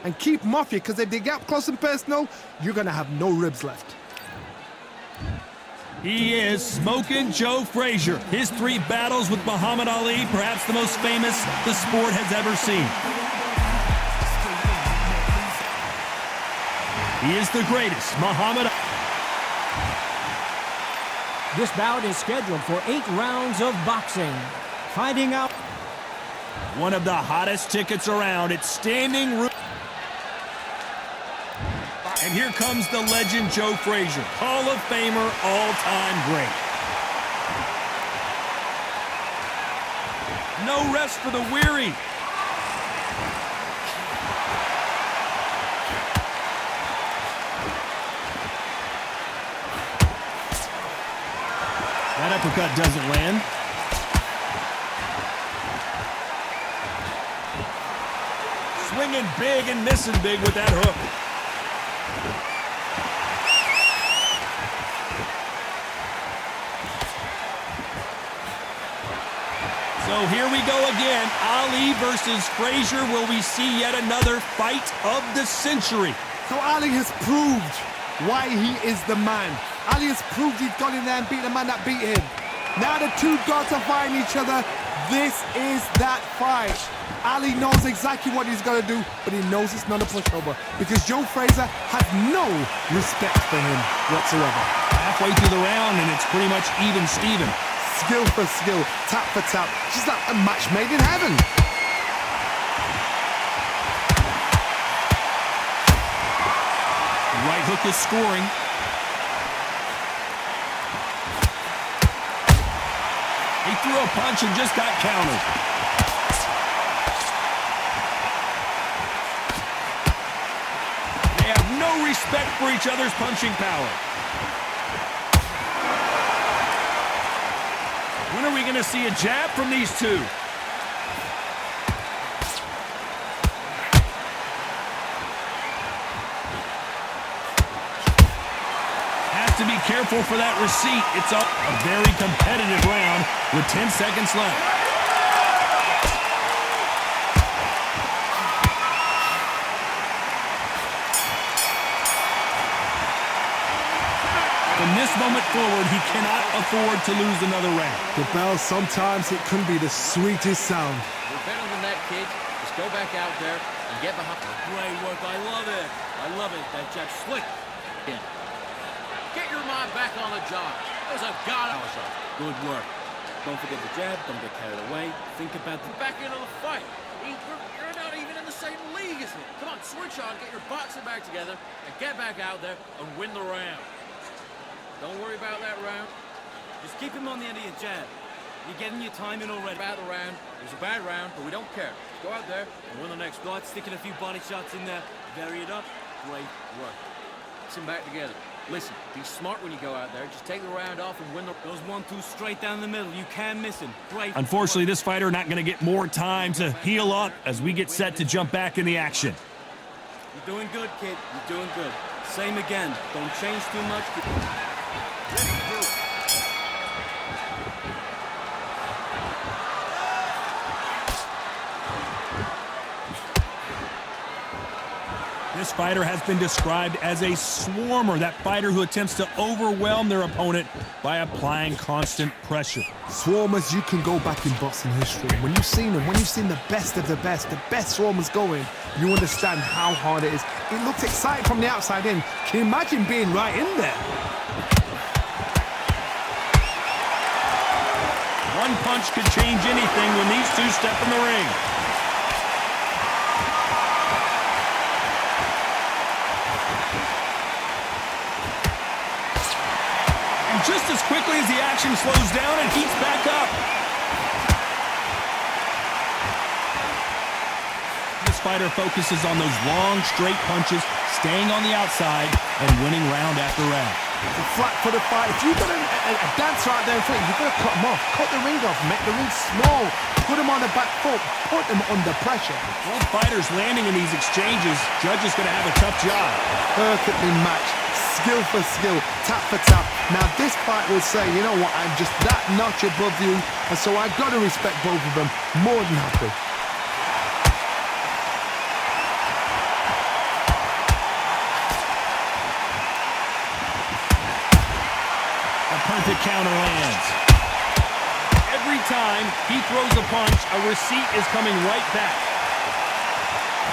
and keep them off you, because if they get up close and personal, you're going to have no ribs left. He is smoking Joe Frazier. His 3 battles with Muhammad Ali, perhaps the most famous the sport has ever seen. He is the greatest, Muhammad Ali. This bout is scheduled for 8 rounds of boxing. Fighting out. One of the hottest tickets around. It's standing room. And here comes the legend Joe Frazier, Hall of Famer, all-time great. No rest for the weary. That uppercut doesn't land. Swinging big and missing big with that hook. So here we go again. Ali versus Frazier. Will we see yet another fight of the century? So Ali has proved why he is the man. Ali has proved he's gone in there and beat the man that beat him. Now the 2 gods are fighting each other. This is that fight. Ali knows exactly what he's going to do, but he knows it's not a pushover because Joe Frazier has no respect for him whatsoever. Halfway through the round, and it's pretty much even Steven. Skill for skill, tap for tap. She's like a match made in heaven. The right hook is scoring. He threw a punch and just got countered. They have no respect for each other's punching power. When are we going to see a jab from these 2? Has to be careful for that receipt. It's a very competitive round with 10 seconds left. From this moment forward, he cannot afford to lose another round. The bell, sometimes it can be the sweetest sound. We're better than that, kid. Just go back out there and get behind. Great work. I love it. I love it. That jab slick. Yeah. Get your mind back on the job. There's a god. Good work. Don't forget the jab. Don't get carried away. Think about the Back into the fight. You're not even in the same league as him. Come on, switch on, get your boxing back together, and get back out there and win the round. Don't worry about that round. Just keep him on the end of your jab. You're getting your time in already. About the round. It was a bad round, but we don't care. Just go out there and win the next. Start sticking a few body shots in there. Vary it up. Great work. Get them back together. Listen, be smart when you go out there. Just take the round off and win the... Those 1-2 straight down the middle. You can't miss him. Great. Unfortunately, this fighter not going to get more time to heal up as we get set to jump back in the action. You're doing good, kid. You're doing good. Same again. Don't change too much. This fighter has been described as a swarmer, that fighter who attempts to overwhelm their opponent by applying constant pressure. Swarmers, you can go back in boxing history. When you've seen them, when you've seen the best swarmers going, you understand how hard it is. It looks exciting from the outside in. Can you imagine being right in there? One punch could change anything when these 2 step in the ring. Just as quickly as the action slows down and heats back up. This fighter focuses on those long, straight punches, staying on the outside and winning round after round. It's a flat for the fight. If you've got a dancer out there in front, you've got to cut them off. Cut the ring off, make the ring small. Put them on the back foot, put them under pressure. Both fighters landing in these exchanges. Judge is going to have a tough job. Perfectly matched. Skill for skill, tap for tap. Now this fight will say, you know what, I'm just that notch above you, and so I've got to respect both of them more than happy. perfect counter lands. Every time he throws a punch, a receipt is coming right back.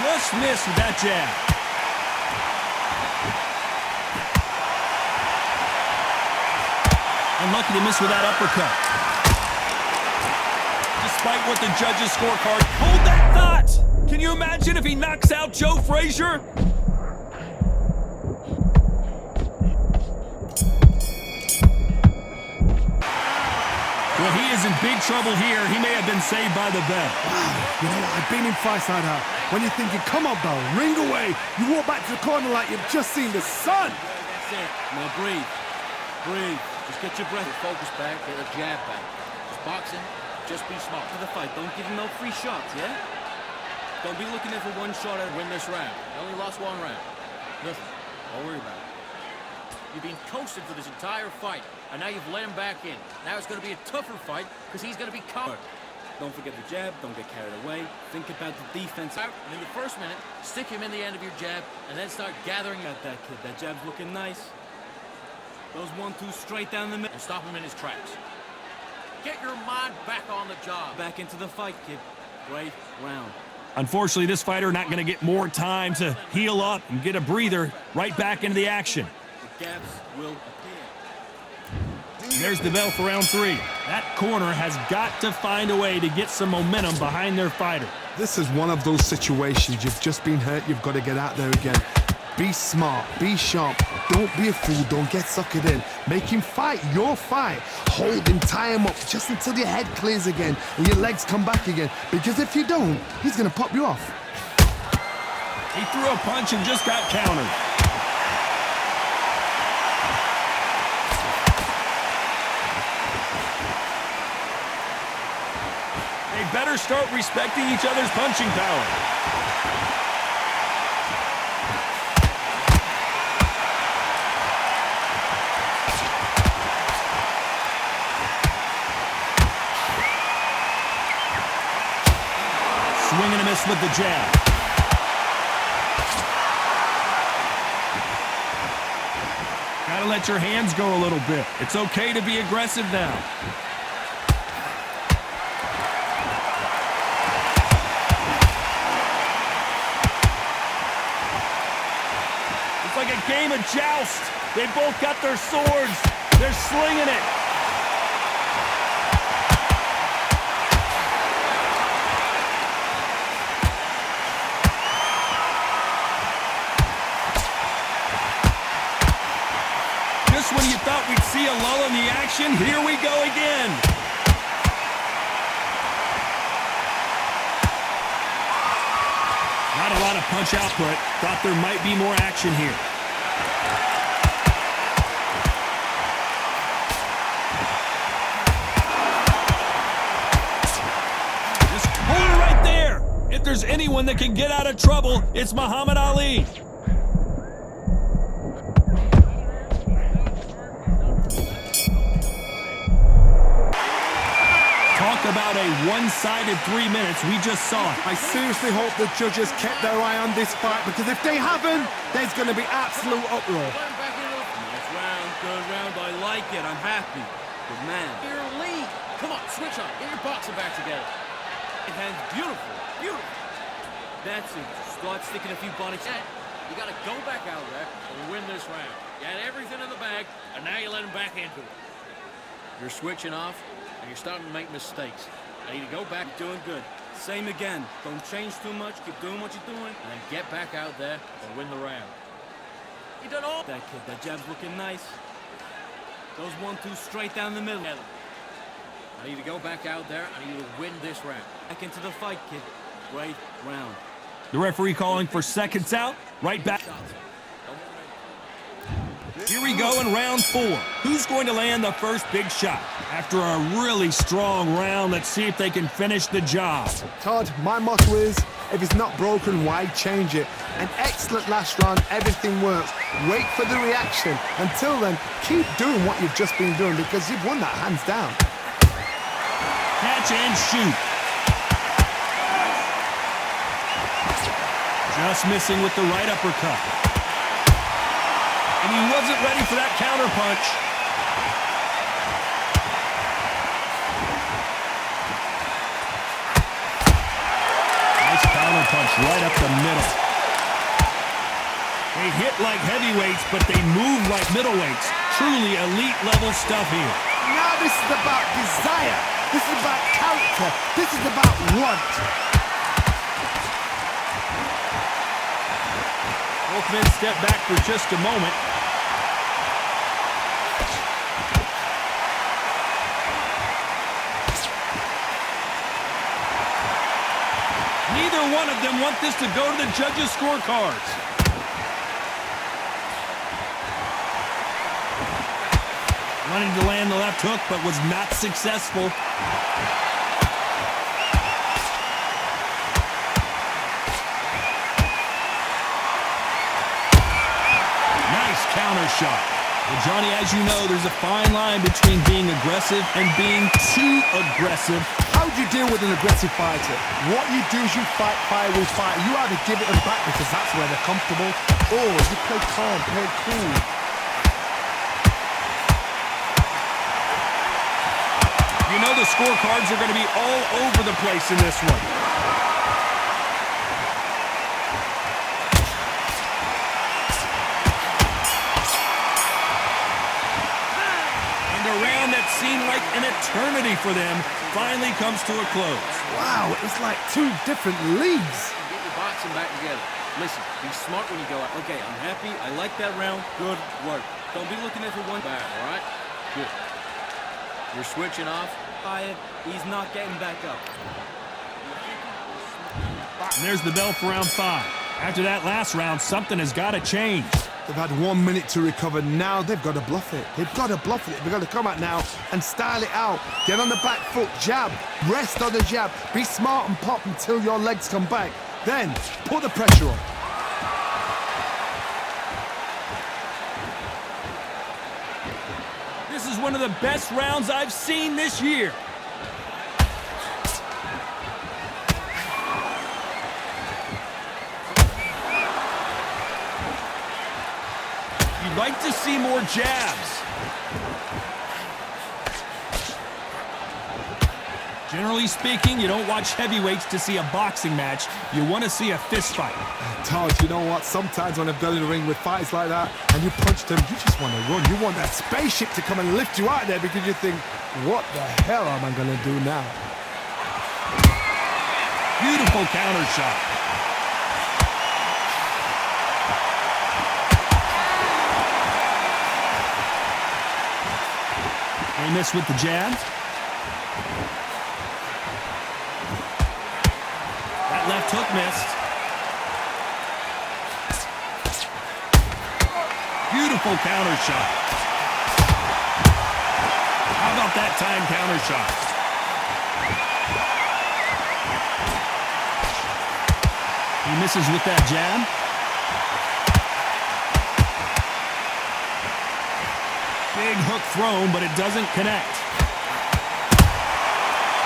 Just missed with that jab. Unlucky to miss with that uppercut. Despite what the judges' scorecard, hold that thought! Can you imagine if he knocks out Joe Frazier? Well, he is in big trouble here. He may have been saved by the bell. You know, I've been in fights like that. When you're thinking, come on, Bell, ring away. You walk back to the corner like you've just seen the sun. That's it. Now breathe. Breathe. Just get your breath. Focus back, get a jab back. It's boxing, just be smart. For the fight, don't give him no free shots, yeah? Don't be looking there for one shot at Win this round. You only lost one round. Nothing. Don't worry about it. You've been coasted for this entire fight, and now you've let him back in. Now it's going to be a tougher fight because he's going to be covered. Don't forget the jab. Don't get carried away. Think about the defense. Out, and in the first minute, stick him in the end of your jab, and then start gathering Got that kid. That jab's looking nice. Those 1-2 straight down the middle. and stop him in his tracks. Get your mind back on the job. Back into the fight, kid. Great round. Unfortunately, this fighter not going to get more time to heal up and get a breather. Right back into the action. The gaps will appear. There's the bell for round 3. That corner has got to find a way to get some momentum behind their fighter. This is one of those situations. You've just been hurt. You've got to get out there again. Be smart. Be sharp. Don't be a fool. Don't get suckered in. Make him fight your fight. Hold him, tie him up just until your head clears again and your legs come back again. Because if you don't, he's going to pop you off. He threw a punch and just got countered. They better start respecting each other's punching power. Swing and a miss with the jab. Gotta let your hands go a little bit. It's okay to be aggressive now. It's like a game of joust. They both got their swords. They're slinging it. Just when you thought we'd see a lull in the action, here we go again. Not a lot of punch output. Thought there might be more action here. Just hold it right there. If there's anyone that can get out of trouble, it's Muhammad Ali. About a one-sided 3 minutes. We just saw it. I seriously hope the judges kept their eye on this fight because if they haven't, there's going to be absolute uproar. Nice round. Good round. I like it. I'm happy. Good man. Your lead. Come on, switch on. Get your boxing back together. It has beautiful. Beautiful. That's it. Start sticking a few body shots. You got to go back out there and win this round. You had everything in the bag, and now you let him back into it. You're switching off, and you're starting to make mistakes. I need to go back. Doing good. Same again. Don't change too much. Keep doing what you're doing. And then get back out there and win the round. You done all That kid, that jab's looking nice. Those 1-2 straight down the middle. I need to go back out there. I need to win this round. Back into the fight, kid. Great round. The referee calling for seconds out. Right back. Here we go in round 4. Who's going to land the first big shot? After a really strong round, let's see if they can finish the job. Todd, my motto is, if it's not broken, why change it? An excellent last round, everything works. Wait for the reaction. Until then, keep doing what you've just been doing because you've won that hands down. Catch and shoot. Just missing with the right uppercut. And he wasn't ready for that counter punch. punch right up the middle. They hit like heavyweights, but they move like middleweights. Truly elite level stuff here. Now this is about desire. This is about character. This is about want. Both men step back for just a moment. Neither one of them want this to go to the judges' scorecards. Wanting to land the left hook, but was not successful. Nice counter shot. Well, Johnny, as you know, there's a fine line between being aggressive and being too aggressive. How do you deal with an aggressive fighter? What you do is you fight fire with fire. You either give it them back because that's where they're comfortable, or you play calm, play cool. You know the scorecards are going to be all over the place in this one. And a round that seemed like an eternity for them finally comes to a close. Wow, it's like two different leagues. Get your boxing back together. Listen, be smart when you go out. Okay, I'm happy. I like that round. Good work. Don't be looking at the one Back, all right? Good. You're switching off. fired. He's not getting back up. And there's the bell for round 5. After that last round, something has got to change. They've had 1 minute to recover. Now they've got to bluff it. They've got to bluff it. They've got to come out now and style it out. Get on the back foot, jab, rest on the jab. Be smart and pop until your legs come back. Then put the pressure on. This is one of the best rounds I've seen this year. You'd like to see more jabs. Generally speaking, you don't watch heavyweights to see a boxing match. You want to see a fist fight. Todd, you know what? Sometimes when I've gone in the ring with fights like that and you punch them, you just want to run. You want that spaceship to come and lift you out there because you think, what the hell am I going to do now? Beautiful counter shot. They miss with the jab. That left hook missed. Beautiful counter shot. How about that time counter shot? He misses with that jab. Big hook thrown, but it doesn't connect.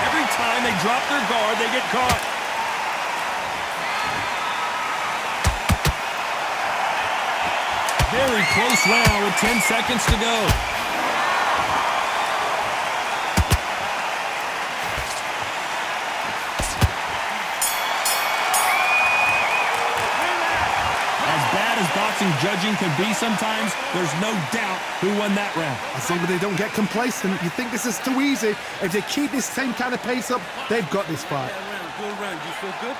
Every time they drop their guard, they get caught. Very close round with 10 seconds to go. As bad as boxing judging can be sometimes, there's no doubt who won that round. I say, but they don't get complacent. You think this is too easy. If they keep this same kind of pace up, they've got this fight. That round, good round. You feel good?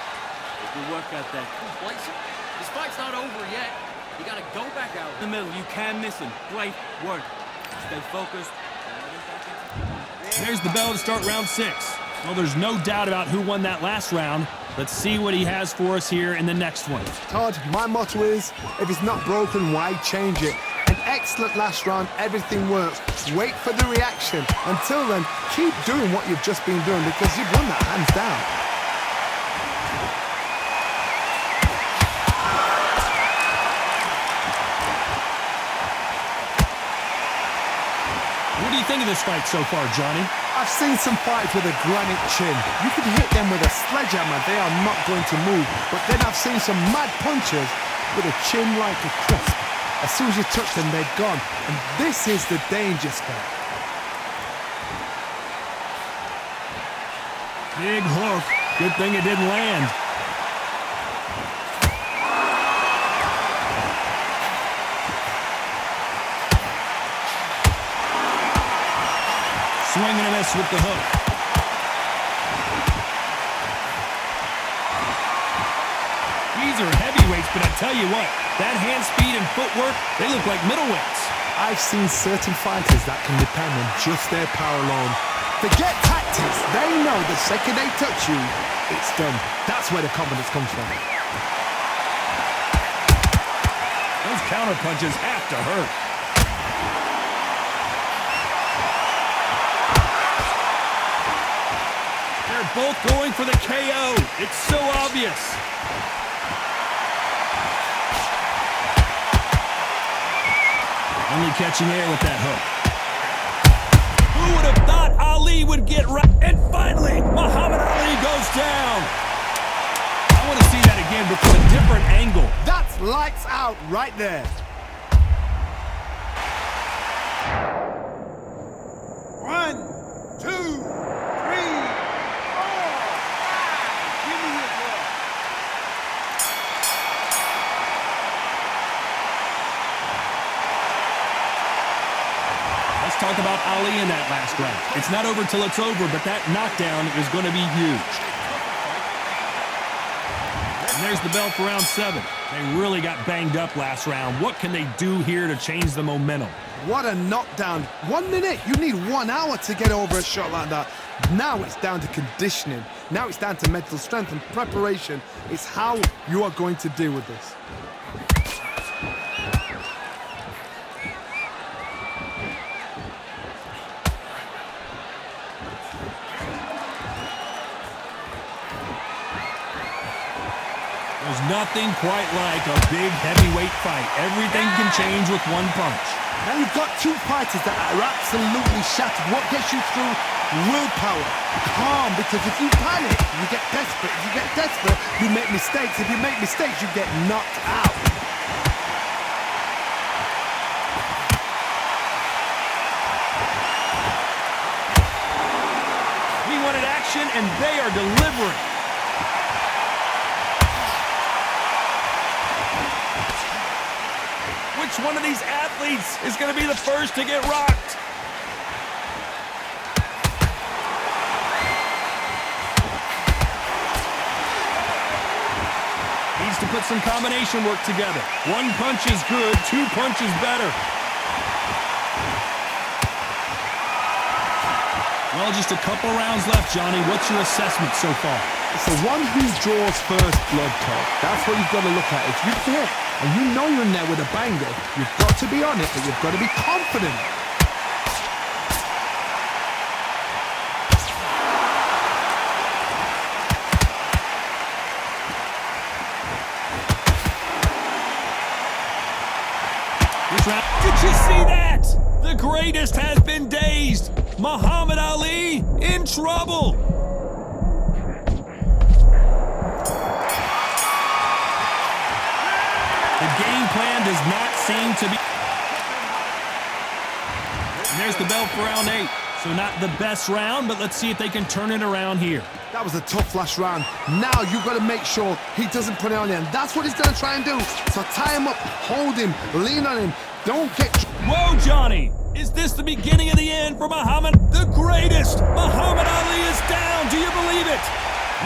Good work out there. Complacent? This fight's not over yet. You gotta go back out. In the middle, you can't miss him. Great work. Stay focused. There's the bell to start round 6. Well, there's no doubt about who won that last round. Let's see what he has for us here in the next one. Todd, my motto is, if it's not broken, why change it? An excellent last round, everything works. Wait for the reaction. Until then, keep doing what you've just been doing because you've won that hands down. What do you think of this fight so far, Johnny? I've seen some fights with a granite chin. You could hit them with a sledgehammer, they are not going to move. But then I've seen some mad punchers with a chin like a crisp. As soon as you touch them, they're gone. And this is the danger spot. Big hook. Good thing it didn't land. miss with the hook. These are heavyweights, but I tell you what, that hand speed and footwork, they look like middleweights. I've seen certain fighters that can depend on just their power alone. Forget tactics. They know the second they touch you, it's done. That's where the confidence comes from. Those counter punches have to hurt. They're both going for the KO. It's so obvious. Only catching air with that hook. Who would have thought Ali would get right? And finally, Muhammad Ali goes down. I want to see that again, but from a different angle. That's lights out right there. One, two, three, four, five. Give me your ball. Let's talk about Ali in that last round. It's not over till it's over, but that knockdown is going to be huge. And there's the bell for round 7. They really got banged up last round. What can they do here to change the momentum? What a knockdown. 1 minute, you need 1 hour to get over a shot like that. Now it's down to conditioning. Now it's down to mental strength and preparation. It's how you are going to deal with this. There's nothing quite like a big heavyweight fight. Everything can change with one punch. Now you've got two fighters that are absolutely shattered. What gets you through? Willpower. Calm, because if you panic, you get desperate. If you get desperate, you make mistakes. If you make mistakes, you get knocked out. We wanted action, and they are delivering. Which one of these athletes is going to be the first to get rocked? Needs to put some combination work together. 1 punch is good, 2 punches better. Well, just a couple rounds left, Johnny. What's your assessment so far? It's the one who draws first blood, Todd. That's what you've got to look at. If you hit and you know you're in there with a banger, you've got to be on it, but you've got to be confident. This round, did you see that? The greatest has been dazed. Muhammad Ali in trouble. The game plan does not seem to be... And there's the bell for round 8. So not the best round, but let's see if they can turn it around here. That was a tough last round. Now you've got to make sure he doesn't put it on you. And that's what he's going to try and do. So tie him up, hold him, lean on him. Don't get... Whoa, Johnny! Is this the beginning of the end for Muhammad? The greatest! Muhammad Ali is down! Do you believe it?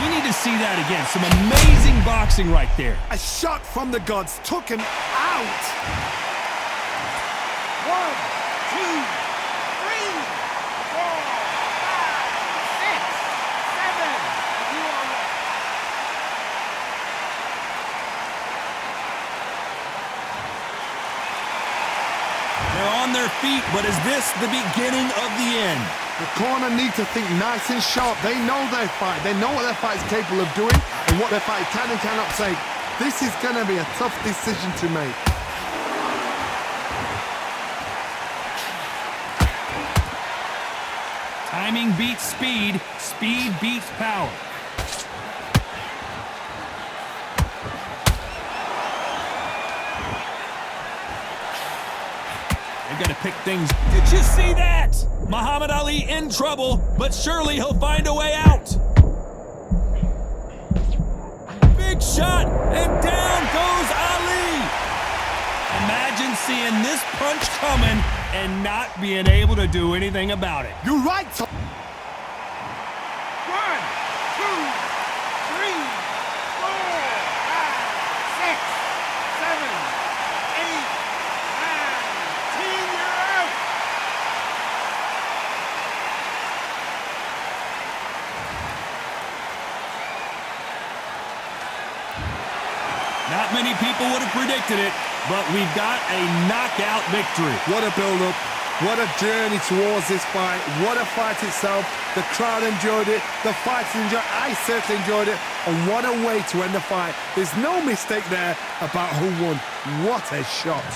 We need to see that again. Some amazing boxing right there. A shot from the gods took him out. 1, 2, 3, 4, 5, 6, 7. You are... They're on their feet, but is this the beginning of the end? The corner need to think nice and sharp. They know their fight. They know what their fight is capable of doing and what their fight can and cannot take. This is going to be a tough decision to make. Timing beats speed. Speed beats power. They've got to pick things. Did you see that? Muhammad Ali in trouble, but surely he'll find a way out. Big shot, and down goes Ali. Imagine seeing this punch coming and not being able to do anything about it. You're right, Tom. people would have predicted it, but we've got a knockout victory. What a build-up. What a journey towards this fight. What a fight itself. The crowd enjoyed it. The fighters enjoyed it. I certainly enjoyed it. And what a way to end the fight. There's no mistake there about who won. What a shot.